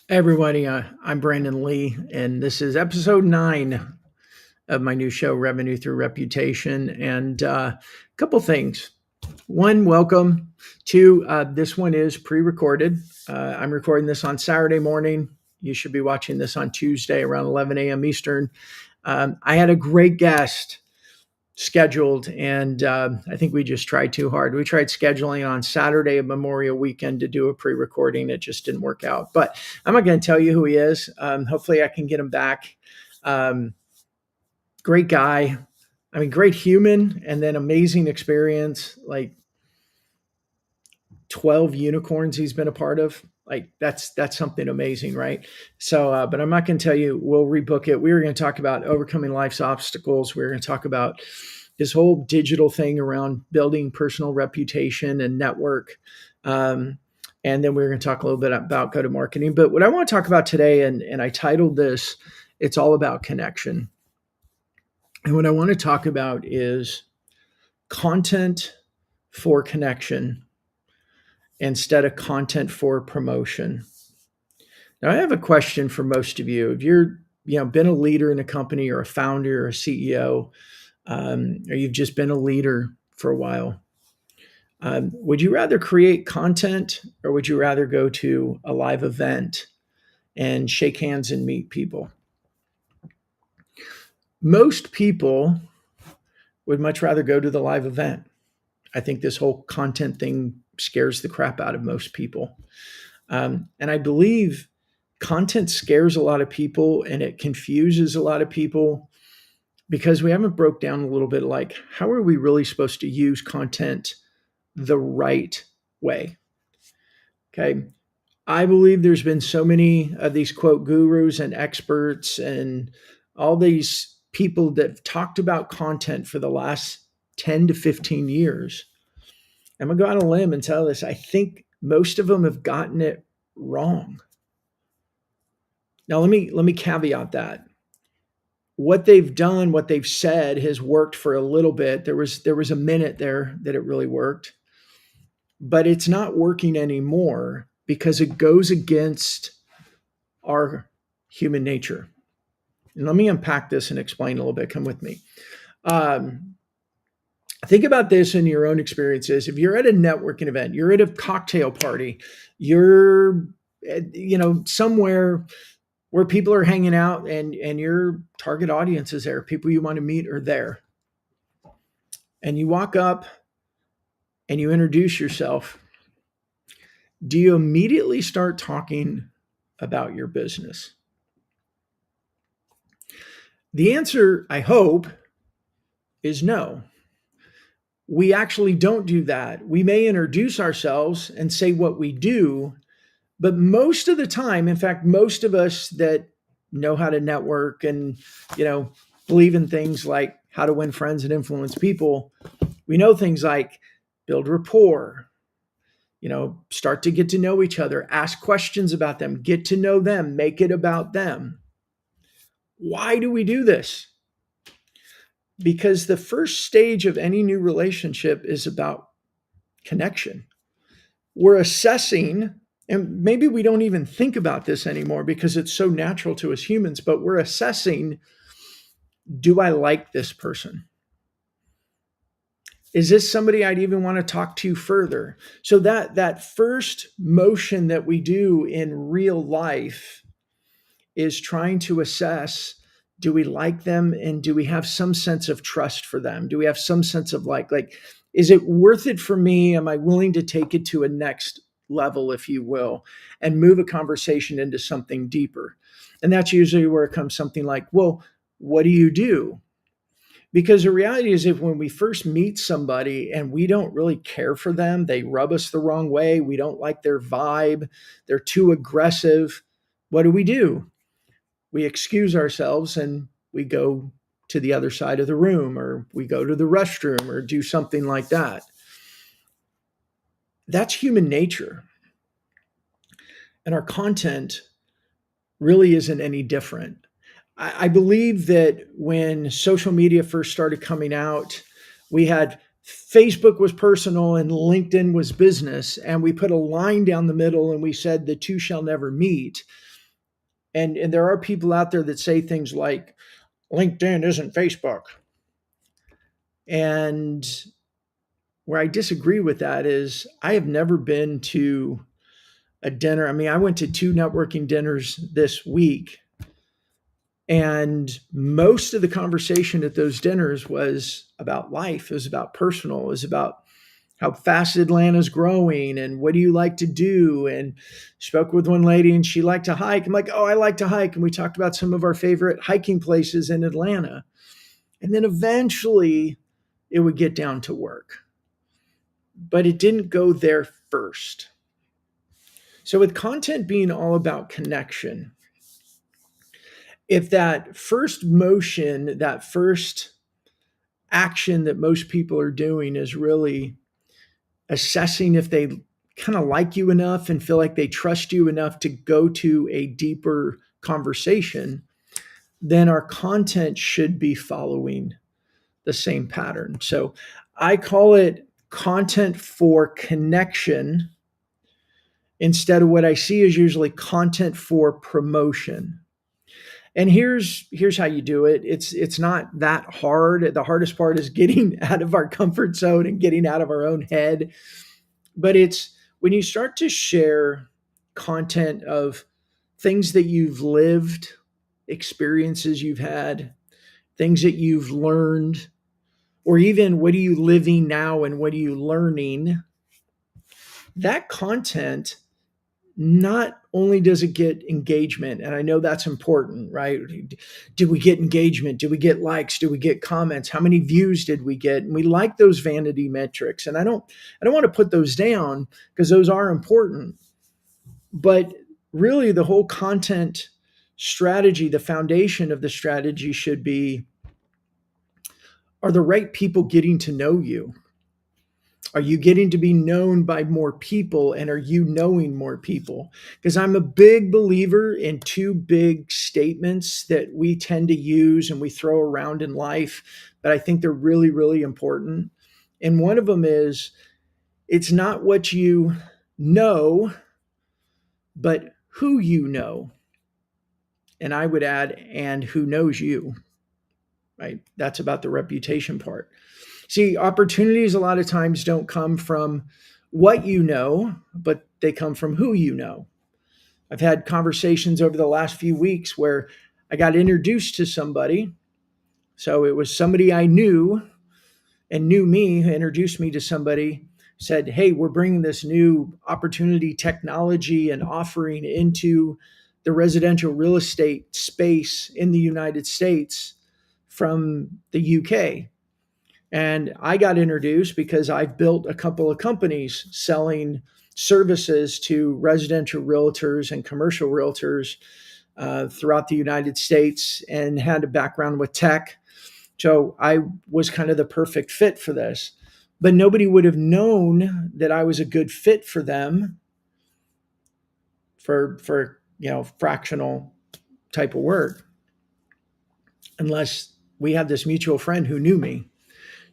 Hey everybody, I'm Brandon Lee, and this is episode 9 of my new show, Revenue Through Reputation. And a couple things. One, welcome. Two, this one is pre recorded. I'm recording this on Saturday morning. You should be watching this on Tuesday around 11 a.m. Eastern. I had a great guest scheduled, and I think we just tried too hard. We tried scheduling on Saturday of Memorial Weekend to do a pre-recording. It just didn't work out. But I'm not going to tell you who he is. Hopefully, I can get him back. Um, Great guy. I mean, great human, and then amazing experience. Like 12 unicorns he's been a part of. Like that's something amazing, right? So, but I'm not going to tell you. We'll rebook it. We were going to talk about overcoming life's obstacles. We are going to talk about this whole digital thing around building personal reputation and network. Um, and then we're going to talk a little bit about go to marketing. But what I want to talk about today, and I titled this, it's all about connection. And what I want to talk about is content for connection instead of content for promotion. Now, I have a question for most of you. If you're, been a leader in a company or a founder or a CEO, or you've just been a leader for a while, would you rather create content or would you rather go to a live event and shake hands and meet people? Most people would much rather go to the live event. I think this whole content thing scares the crap out of most people. And I believe content scares a lot of people and it confuses a lot of people because we haven't broke down a little bit like how are we really supposed to use content the right way? Okay. I believe there's been so many of these quote gurus and experts and all these people that have talked about content for the last 10 to 15 years. I'm going to go on a limb and tell this. I think most of them have gotten it wrong. Now, let me caveat that. What they've done, what they've said has worked for a little bit. There was a minute there that it really worked, but it's not working anymore because it goes against our human nature. And let me unpack this and explain a little bit. Come with me. Um, think about this in your own experiences. If you're at a networking event, you're at a cocktail party, you're somewhere where people are hanging out and your target audience is there, people you want to meet are there. And you walk up and you introduce yourself. Do you immediately start talking about your business? The answer, I hope, is no. We actually don't do that. We may introduce ourselves and say what we do, but most of the time, in fact, most of us that know how to network and, believe in things like how to win friends and influence people, we know things like build rapport, start to get to know each other, ask questions about them, get to know them, make it about them. Why do we do this? Because the first stage of any new relationship is about connection. We're assessing, and maybe we don't even think about this anymore because it's so natural to us humans, but we're assessing, do I like this person? Is this somebody I'd even want to talk to further? So that first motion that we do in real life is trying to assess, do we like them and do we have some sense of trust for them? Do we have some sense of like is it worth it for me? Am I willing to take it to a next level, if you will, and move a conversation into something deeper? And that's usually where it comes something like, well, what do you do? Because the reality is, if when we first meet somebody and we don't really care for them, they rub us the wrong way, we don't like their vibe, they're too aggressive, what do? We excuse ourselves and we go to the other side of the room, or we go to the restroom, or do something like that. That's human nature. And our content really isn't any different. I believe that when social media first started coming out, we had Facebook was personal and LinkedIn was business, and we put a line down the middle and we said the two shall never meet. And there are people out there that say things like LinkedIn isn't Facebook. And where I disagree with that is I have never been to a dinner. I mean, I went to two networking dinners this week, and most of the conversation at those dinners was about life. It was about personal. It was about how fast Atlanta's growing and what do you like to do? And spoke with one lady and she liked to hike. I'm like, oh, I like to hike. And we talked about some of our favorite hiking places in Atlanta. And then eventually it would get down to work. But it didn't go there first. So with content being all about connection, if that first motion, that first action that most people are doing is really assessing if they kind of like you enough and feel like they trust you enough to go to a deeper conversation, then our content should be following the same pattern. So I call it content for connection instead of what I see is usually content for promotion. And here's how you do it. It's not that hard. The hardest part is getting out of our comfort zone and getting out of our own head. But it's when you start to share content of things that you've lived, experiences you've had, things that you've learned, or even what are you living now and what are you learning, that content not only does it get engagement, and I know that's important, right? Did we get engagement? Did we get likes? Did we get comments? How many views did we get? And we like those vanity metrics. And I don't want to put those down because those are important. But really the whole content strategy, the foundation of the strategy should be, are the right people getting to know you? Are you getting to be known by more people and are you knowing more people? Because I'm a big believer in two big statements that we tend to use and we throw around in life, but I think they're really, really important. And one of them is it's not what you know, but who you know. And I would add, and who knows you, right? That's about the reputation part. See, opportunities a lot of times don't come from what you know, but they come from who you know. I've had conversations over the last few weeks where I got introduced to somebody. So it was somebody I knew and knew me, who introduced me to somebody, said, hey, we're bringing this new opportunity technology and offering into the residential real estate space in the United States from the UK. And I got introduced because I've built a couple of companies selling services to residential realtors and commercial realtors throughout the United States and had a background with tech. So I was kind of the perfect fit for this. But nobody would have known that I was a good fit for them for fractional type of work unless we had this mutual friend who knew me.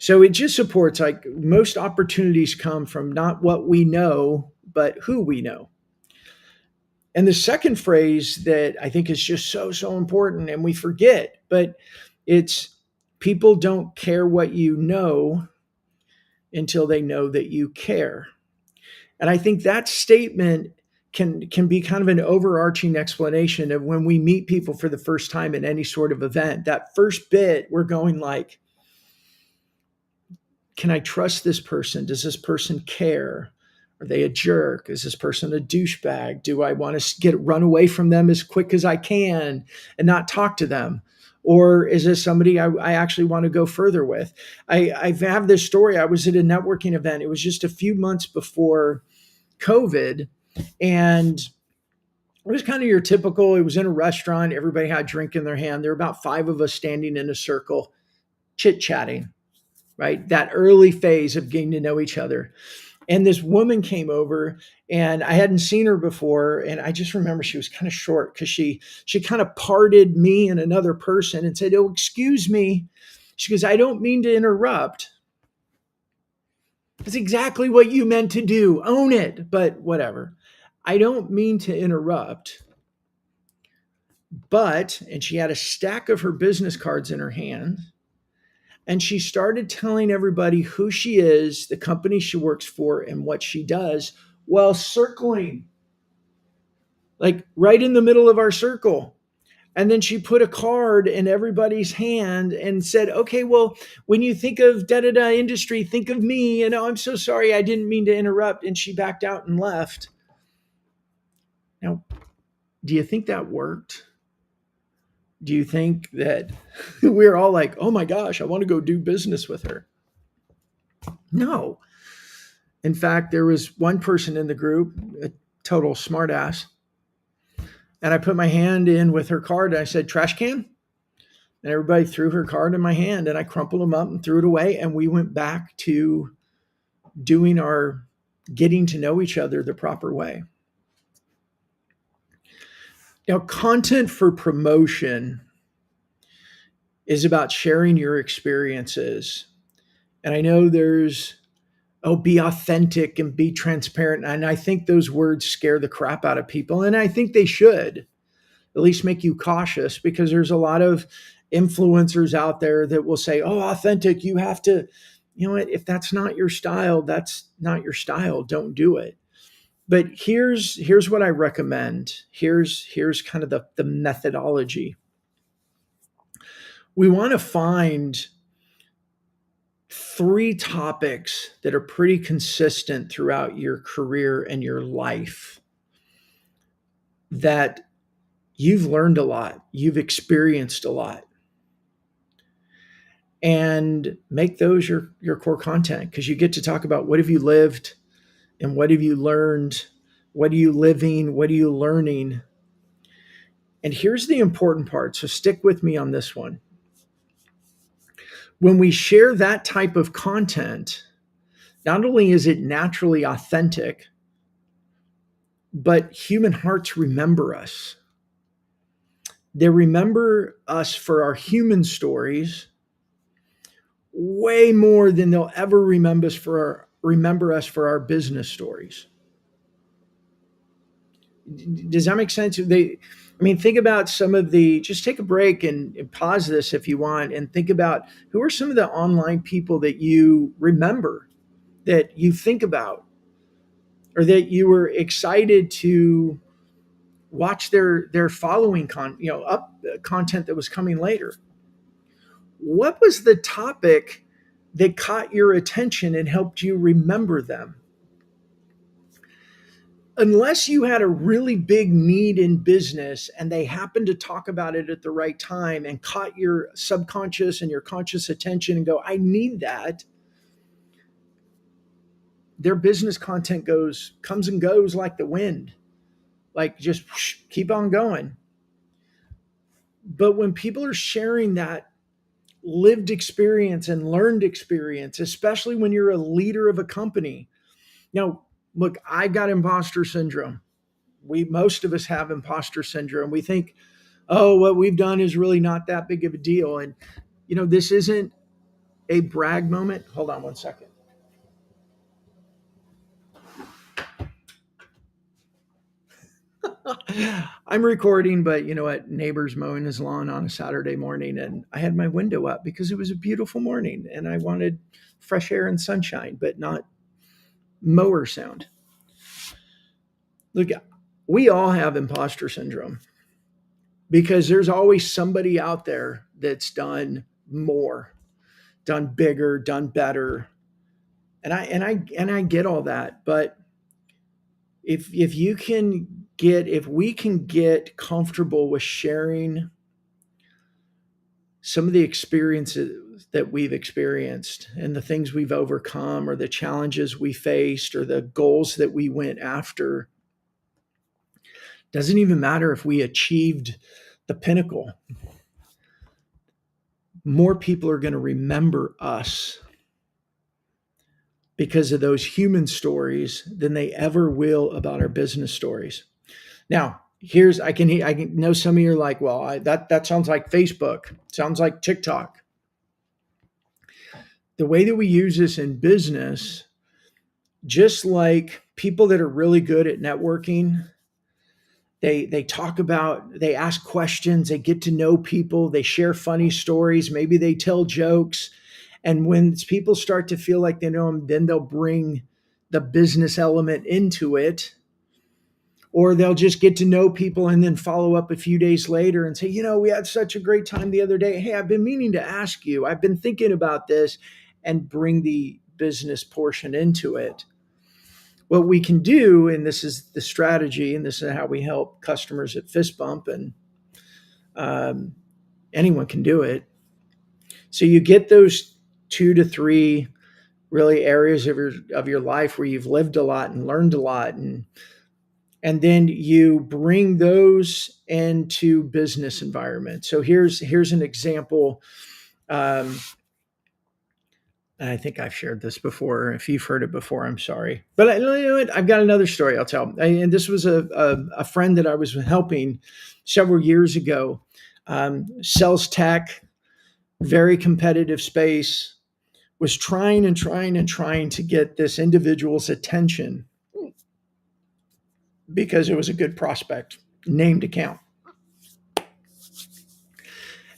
So it just supports, like, most opportunities come from not what we know, but who we know. And the second phrase that I think is just so, so important and we forget, but it's people don't care what you know until they know that you care. And I think that statement can be kind of an overarching explanation of when we meet people for the first time in any sort of event. That first bit, we're going like, can I trust this person? Does this person care? Are they a jerk? Is this person a douchebag? Do I want to run away from them as quick as I can and not talk to them? Or is this somebody I actually want to go further with? I have this story. I was at a networking event. It was just a few months before COVID. And it was kind of your typical, it was in a restaurant. Everybody had a drink in their hand. There were about 5 of us standing in a circle, chit-chatting, right? That early phase of getting to know each other. And this woman came over and I hadn't seen her before. And I just remember she was kind of short because she kind of parted me and another person and said, oh, excuse me. She goes, I don't mean to interrupt, That's exactly what you meant to do. Own it. But whatever. I don't mean to interrupt, but, and she had a stack of her business cards in her hand, and she started telling everybody who she is, the company she works for, and what she does while circling, like right in the middle of our circle. And then she put a card in everybody's hand and said, okay, well, when you think of da da da industry, think of me. And oh, I'm so sorry. I didn't mean to interrupt. And she backed out and left. Now, do you think that worked? Do you think that we're all like, oh my gosh, I want to go do business with her? No. In fact, there was one person in the group, a total smartass, and I put my hand in with her card and I said, trash can? And everybody threw her card in my hand and I crumpled them up and threw it away. And we went back to doing our getting to know each other the proper way. Now, content for promotion is about sharing your experiences. And I know there's, oh, be authentic and be transparent. And I think those words scare the crap out of people. And I think they should at least make you cautious, because there's a lot of influencers out there that will say, oh, authentic, you have to, you know what, if that's not your style, that's not your style. Don't do it. But here's what I recommend. Here's kind of the methodology. We want to find 3 topics that are pretty consistent throughout your career and your life, that you've learned a lot, you've experienced a lot, and make those your core content, because you get to talk about what have you lived and what have you learned, what are you living, what are you learning. And here's the important part, so stick with me on this one. When we share that type of content, not only is it naturally authentic, but human hearts remember us. They remember us for our human stories way more than they'll ever remember us for our business stories. Does that make sense? Think about some of just take a break and pause this if you want, and think about who are some of the online people that you remember, that you think about, or that you were excited to watch their following content that was coming later. What was the topic that caught your attention and helped you remember them? Unless you had a really big need in business and they happened to talk about it at the right time and caught your subconscious and your conscious attention and go, I need that. Their business content comes and goes like the wind, like just keep on going. But when people are sharing that lived experience and learned experience, especially when you're a leader of a company. Now, look, I got imposter syndrome. Most of us have imposter syndrome. We think, oh, what we've done is really not that big of a deal. And, this isn't a brag moment. Hold on one second. I'm recording, but you know what? Neighbor's mowing his lawn on a Saturday morning, and I had my window up because it was a beautiful morning and I wanted fresh air and sunshine, but not mower sound. Look, we all have imposter syndrome because there's always somebody out there that's done more, done bigger, done better. And I get all that, but if we can get comfortable with sharing some of the experiences that we've experienced and the things we've overcome, or the challenges we faced, or the goals that we went after, doesn't even matter if we achieved the pinnacle. More people are going to remember us because of those human stories than they ever will about our business stories. Now, I can know some of you are like, well, that sounds like Facebook, sounds like TikTok. The way that we use this in business Just like people that are really good at networking, they talk about, they ask questions, they get to know people, they share funny stories, maybe they tell jokes. And when people start to feel like they know them, then they'll bring the business element into it, or they'll just get to know people and then follow up a few days later and say, we had such a great time the other day. Hey, I've been meaning to ask you, I've been thinking about this, and bring the business portion into it. What we can do, and this is the strategy, and this is how we help customers at Fist Bump, and um, anyone can do it. So you get those 2 to 3 really areas of your life where you've lived a lot and learned a lot, and then you bring those into business environment. So here's an example. Um, I think I've shared this before. If you've heard it before, I'm sorry. But I've got another story I'll tell. And this was a friend that I was helping several years ago. Sells tech, very competitive space, was trying and trying and trying to get this individual's attention because it was a good prospect, named account.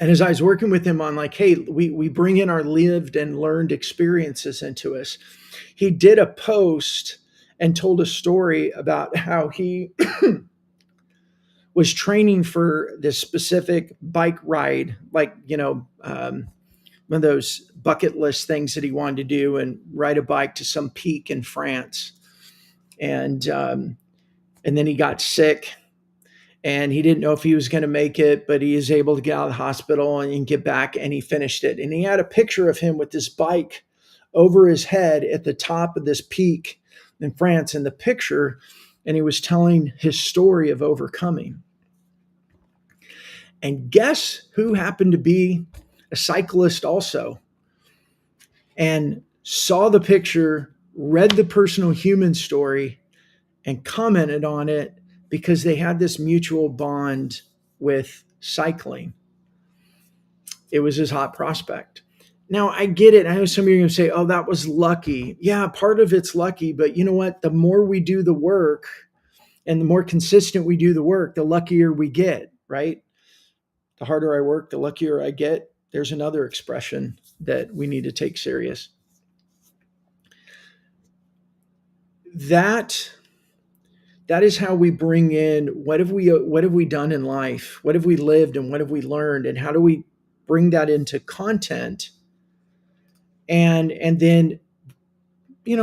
And as I was working with him on like, hey, we bring in our lived and learned experiences into us, he did a post and told a story about how he was training for this specific bike ride, like, one of those bucket list things that he wanted to do and ride a bike to some peak in France. And then he got sick and he didn't know if he was going to make it, but he was able to get out of the hospital and get back, and he finished it. And he had a picture of him with this bike over his head at the top of this peak in France in the picture, and he was telling his story of overcoming. And guess who happened to be a cyclist also, and saw the picture, read the personal human story, and commented on it because they had this mutual bond with cycling. It was his hot prospect. Now, I get it. I know some of you are going to say, oh, that was lucky. Yeah, part of it's lucky. But you know what? The more we do the work and the more consistent we do the work, the luckier we get, right? The harder I work, the luckier I get. There's another expression that we need to take serious. That is how we bring in what have we done in life? What have we lived and what have we learned? And how do we bring that into content? And then,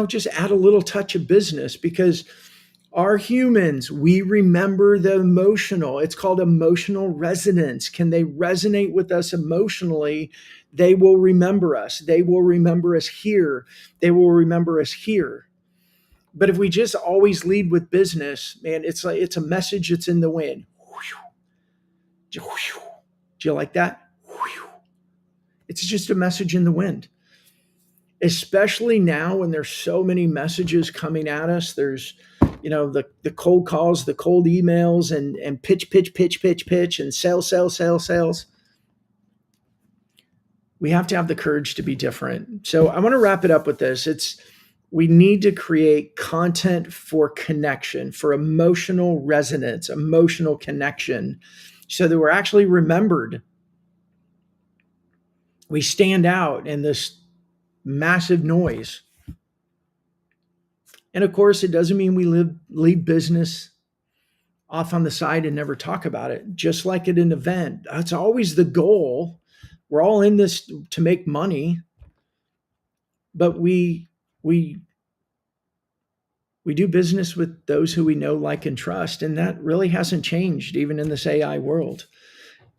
just add a little touch of business, because our humans, we remember the emotional. It's called emotional resonance. Can they resonate with us emotionally? They will remember us. They will remember us here. They will remember us here. But if we just always lead with business, man, it's like it's a message that's in the wind. Do you like that? It's just a message in the wind. Especially now when there's so many messages coming at us. There's, the cold calls, the cold emails, and pitch, and sales. We have to have the courage to be different. So I want to wrap it up with this. We need to create content for connection, for emotional resonance, emotional connection, so that we're actually remembered. We stand out in this massive noise. And of course, it doesn't mean we leave business off on the side and never talk about it. Just like at an event, that's always the goal. We're all in this to make money, but we do business with those who we know, like, and trust, and that really hasn't changed even in this AI world.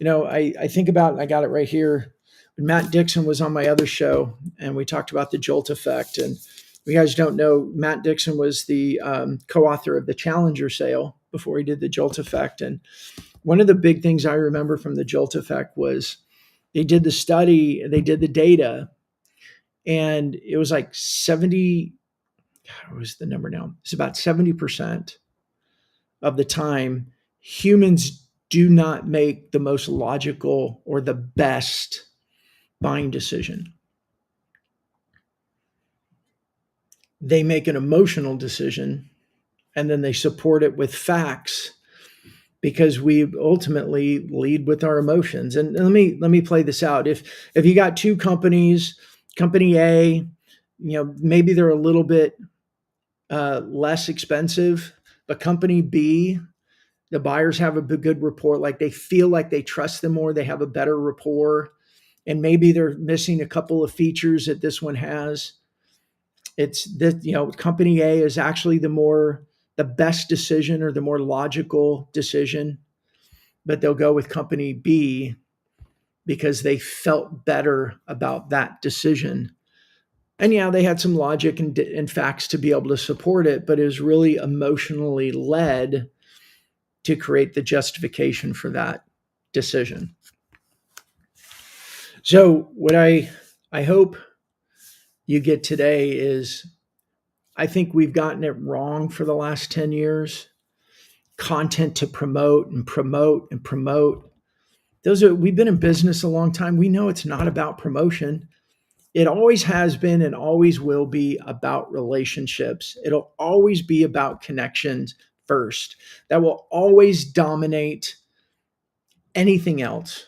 I think about, I got it right here, when Matt Dixon was on my other show, and we talked about the Jolt effect. And if you guys don't know, Matt Dixon was the co-author of the Challenger sale before he did the Jolt effect. And one of the big things I remember from the Jolt effect was they did the study, they did the data, and it was like 70, what was the number now? It's about 70% of the time, humans do not make the most logical or the best buying decision. they make an emotional decision and then they support it with facts because we ultimately lead with our emotions. And let me play this out. If you got two companies, company A, maybe they're a little bit less expensive, but company B, the buyers have a good rapport, like they feel like they trust them more, they have a better rapport, and maybe they're missing a couple of features that this one has. It's that, company A is actually the best decision or the more logical decision, but they'll go with company B because they felt better about that decision. And yeah, they had some logic and facts to be able to support it, but it was really emotionally led to create the justification for that decision. So what I hope you get today is, I think we've gotten it wrong for the last 10 years. Content to promote and promote and promote. We've been in business a long time. We know it's not about promotion. It always has been and always will be about relationships. It'll always be about connections first. That will always dominate anything else.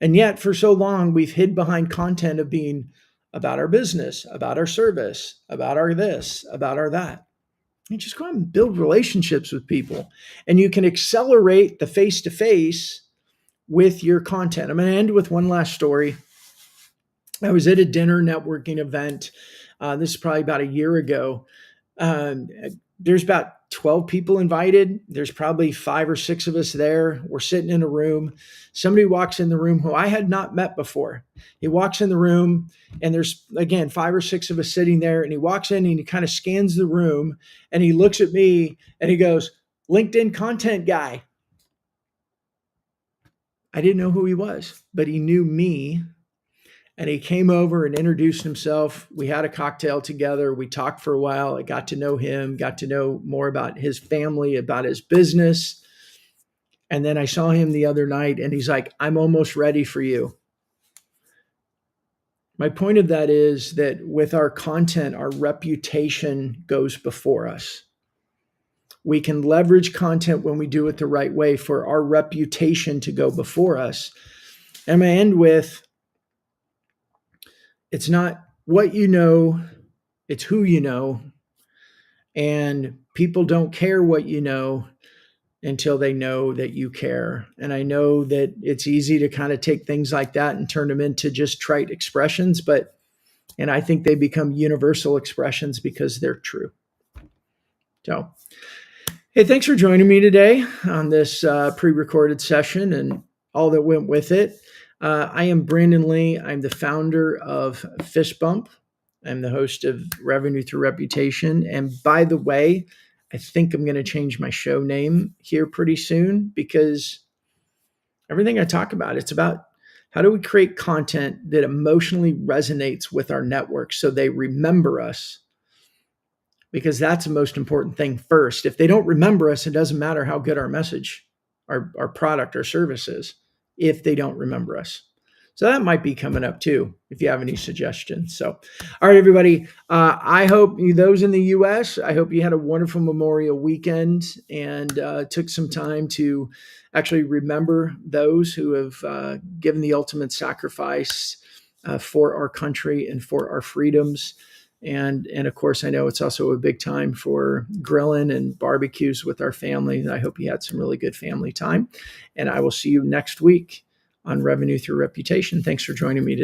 And yet, for so long, we've hid behind content of being about our business, about our service, about our this, about our that. You just go out and build relationships with people. And you can accelerate the face-to-face with your content. I'm going to end with one last story. I was at a dinner networking event. This is probably about a year ago. There's about 12 people invited. There's probably 5 or 6 of us there. We're sitting in a room. Somebody walks in the room who I had not met before. He walks in the room and there's, again, 5 or 6 of us sitting there, and he walks in and he kind of scans the room and he looks at me and he goes, "LinkedIn content guy." I didn't know who he was, but he knew me. And he came over and introduced himself. We had a cocktail together. We talked for a while. I got to know him, got to know more about his family, about his business. And then I saw him the other night and he's like, "I'm almost ready for you." My point of that is that with our content, our reputation goes before us. We can leverage content when we do it the right way for our reputation to go before us. And I'm going to end with, it's not what you know, it's who you know. And people don't care what you know until they know that you care. And I know that it's easy to kind of take things like that and turn them into just trite expressions, and I think they become universal expressions because they're true. So, hey, thanks for joining me today on this pre-recorded session and all that went with it. I am Brandon Lee. I'm the founder of Fist Bump. I'm the host of Revenue Through Reputation. And by the way, I think I'm going to change my show name here pretty soon, because everything I talk about, it's about how do we create content that emotionally resonates with our network so they remember us, because that's the most important thing first. If they don't remember us, it doesn't matter how good our message, our product, our service is, if they don't remember us. So that might be coming up too, if you have any suggestions. So, all right, everybody. I hope those in the U.S., I hope you had a wonderful Memorial weekend and took some time to actually remember those who have given the ultimate sacrifice for our country and for our freedoms. And of course, I know it's also a big time for grilling and barbecues with our family. I hope you had some really good family time. And I will see you next week on Revenue Through Reputation. Thanks for joining me today.